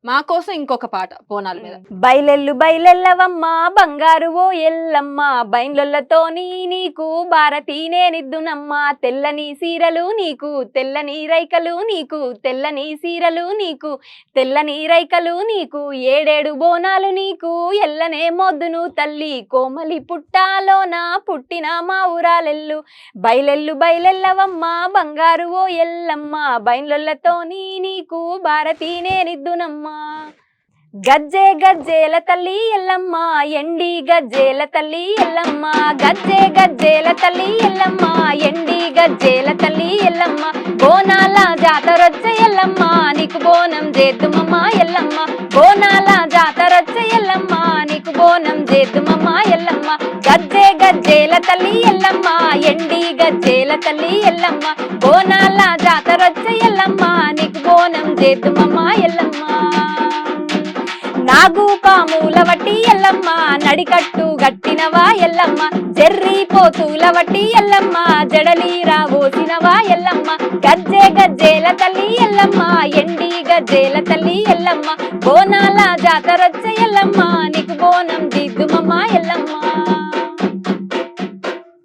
మా కోసం ఇంకొక పాట బోనాల మీద. బయలెల్లు బయలెల్లవమ్మ బంగారు ఓ ఎల్లమ్మ బైన్లొల్లతోని నీకు భారతి నేనిద్దునమ్మ తెల్లని సీరలు నీకు తెల్లని రైకలు నీకు తెల్లని సీరలు నీకు తెల్లని రైకలు నీకు ఏడేడు బోనాలు నీకు ఎల్లనే మొద్దును తల్లి కోమలి పుట్టాలోన పుట్టిన మా ఊరాలెల్లు బయలెల్లు బయలెల్లవమ్మ బంగారు ఓ ఎల్లమ్మ బైన్లొల్లతోని నీకు భారతి నేనిద్దునమ్మ గజ్జే గజ్జేల తల్లి ఎల్లమ్మ ఎండి గజ్జేల తల్లి ఎల్లమ్మ గజ్జే గజ్జేల తల్లి ఎల్లమ్మ ఎండి గజ్జేల తల్లి ఎల్లమ్మ బోనాల జాతరొచ్చే ఎల్లమ్మ నీకు బోనం చేద్దుమమ్మ ఎల్లమ్మ బోనాల జాతరొచ్చే ఎల్లమ్మ నీకు బోనం చేద్దుమమ్మ ఎల్లమ్మ గజ్జే గజ్జేల తల్లి ఎల్లమ్మ ఎండి గజ్జేల తల్లి ఎల్లమ్మ బోనాల జాతరొచ్చే ఎల్లమ్మ నీకు బోనం చేద్దుమమ్మ ఎల్లమ్మ నాగు పాముల వట్టి ఎల్లమ్మ నడికట్టు గట్టినవా ఎల్లమ్మ జెర్రి పోతుల వట్టి ఎల్లమ్మ జడలి రావోసినవా ఎల్లమ్మ గజ్జే గజ్జేల తల్లి ఎల్లమ్మ ఎండి గజ్జేల తల్లి ఎల్లమ్మ బోనాల జాతరొచ్చే ఎల్లమ్మ నీకు బోనం దిద్దుమమ్మ ఎల్లమ్మ